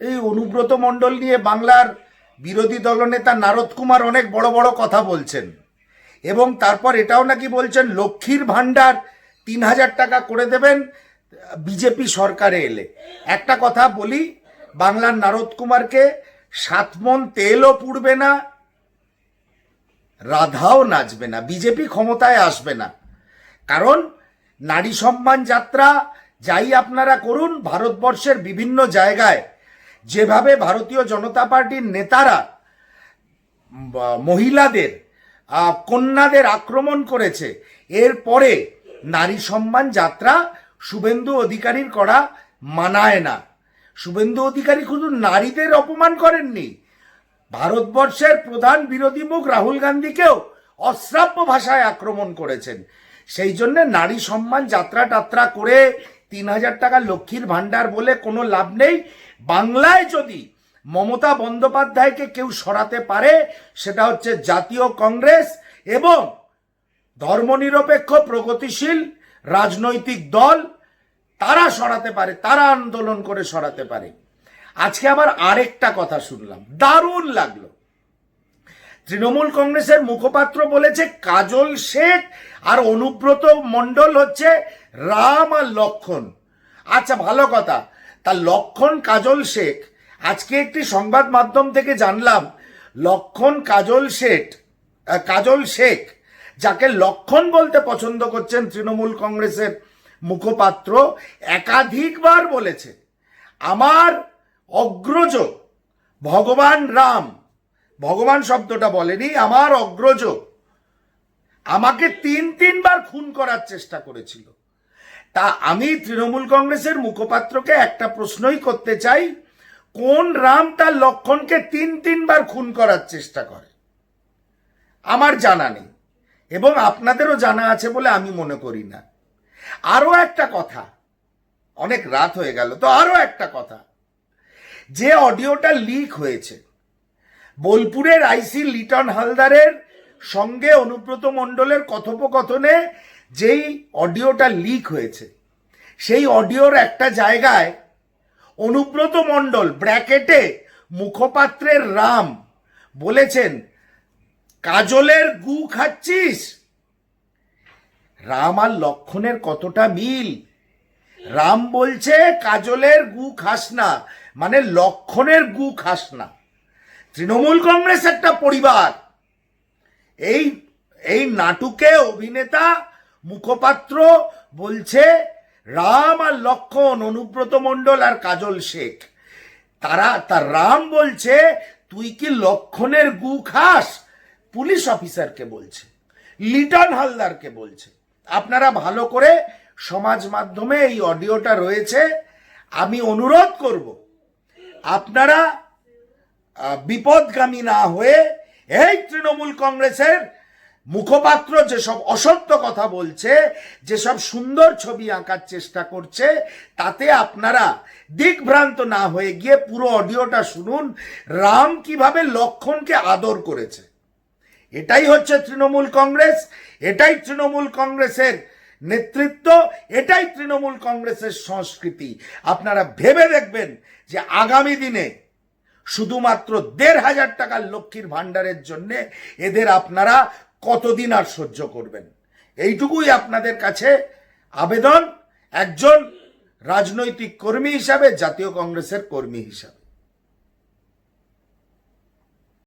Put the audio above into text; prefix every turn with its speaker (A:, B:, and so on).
A: এই অনুব্রত মণ্ডল নিয়ে বাংলার বিরোধী দলনেতা নারদ কুমার অনেক বড় বড় কথা বলছেন এবং তারপর এটাও নাকি বলছেন লক্ষ্মীর ভাণ্ডার ৩,০০০ টাকা করে দেবেন বিজেপি সরকারে এলে। একটা কথা বলি, বাংলার নারদ কুমারকে 7 মণ তেলও পুড়বে না, রাধাও নাচবে না, বিজেপি ক্ষমতায় আসবে না। কারণ নারী সম্মান যাত্রা যাই আপনারা করুন, ভারতবর্ষের বিভিন্ন জায়গায় যেভাবে ভারতীয় জনতা পার্টির নেতারা মহিলাদের কন্যাদের আক্রমণ করেছে, এরপরে নারী সম্মান যাত্রা শুভেন্দু অধিকারীর করা মানায় না। শুভেন্দু অধিকারী শুধু নারীদের অপমান করেননি, ভারতবর্ষের প্রধান বিরোধী মুখ রাহুল গান্ধীকেও অশ্রাব্য ভাষায় আক্রমণ করেছেন। সেই জন্য নারী সম্মান যাত্রা টাত্রা করে ৩,০০০ টাকা লক্ষ্মীর ভাণ্ডার বলে কোনো লাভ নেই। বাংলায় যদি মমতা বন্দ্যোপাধ্যায়কে কেউ সরাতে পারে সেটা হচ্ছে জাতীয় কংগ্রেস এবং ধর্মনিরপেক্ষ প্রগতিশীল রাজনৈতিক দল। তারা সরাতে পারে, তারা আন্দোলন করে সরাতে পারে। আজকে আবার আরেকটা কথা শুনলাম, দারুণ লাগলো। তৃণমূল কংগ্রেসের মুখপাত্র বলেছে কাজল শেখ আর অনুব্রত মণ্ডল হচ্ছে রাম আর লক্ষণ। আচ্ছা, ভালো কথা। তা লক্ষণ কাজল শেখ, আজকে একটি সংবাদ মাধ্যম থেকে জানলাম লক্ষণ কাজল শেখ যাকে লক্ষণ বলতে পছন্দ করছেন তৃণমূল কংগ্রেসের মুখপাত্র, একাধিকবার বলেছে আমার অগ্রজ ভগবান রাম, ভগবান শব্দটা বলেনি, আমার অগ্রজ আমাকে 3বার খুন করার চেষ্টা করেছিল। তা আমি তৃণমূল কংগ্রেসের মুখপাত্রকে একটা প্রশ্নই করতে চাই, কোন রাম তার লক্ষণকে 3বার খুন করার চেষ্টা করে? আমার জানা নেই এবং আপনাদেরও জানা আছে বলে আমি মনে করি না। আরো একটা কথা, অনেক রাত হয়ে গেল তো আরো একটা কথা, যে অডিওটা লিক হয়েছে বোলপুরের আইসি লিটন হালদারের সঙ্গে অনুব্রত মণ্ডলের কথোপকথনে, যেই অডিওটা লিক হয়েছে সেই অডিওর একটা জায়গায় অনুব্রত মণ্ডল ব্র্যাকেটে মুখপাত্রের রাম বলেছেন কাজলের গু খাচ্ছিস। রাম আর লক্ষণের কতটা মিল? রাম বলছে কাজলের গু খাস না, মানে লক্ষণের গু খাস না। তৃণমূল কংগ্রেস একটা পরিবার। এই নাটকে অভিনেতা মুখপাত্র বলছে রাম আর লক্ষণ, অনুব্রত মণ্ডল আর কাজল শেখ, তার রাম বলছে তুই কি লক্ষণের গু খাস? পুলিশ অফিসারকে বলছে, লিটন হালদারকে বলছে। আপনারা ভালো করে সমাজ মাধ্যমে এই অডিওটা রয়েছে, আমি অনুরোধ করব আপনারা বিপদগামী না হয়ে এই তৃণমূল কংগ্রেসের মুখপাত্র যেসব অসত্য কথা বলছে, যেসব সুন্দর ছবি আঁকার চেষ্টা করছে, তাতে আপনারা দিকভ্রান্ত না হয়ে গিয়ে পুরো অডিওটা শুনুন, রাম কিভাবে লক্ষণকে আদর করেছে। এটাই হচ্ছে তৃণমূল কংগ্রেস, এটাই তৃণমূল কংগ্রেসের নেতৃত্ব, এটাই তৃণমূল কংগ্রেসের সংস্কৃতি। আপনারা ভেবে দেখবেন যে আগামী দিনে শুধুমাত্র ১৫০০ টাকার লক্ষ্মীর ভাণ্ডারের জন্য এদের আপনারা কতদিন আর সহ্য করবেন। এইটুকুই আপনাদের কাছে আবেদন, একজন রাজনৈতিক কর্মী হিসাবে, জাতীয় কংগ্রেসের কর্মী হিসাবে।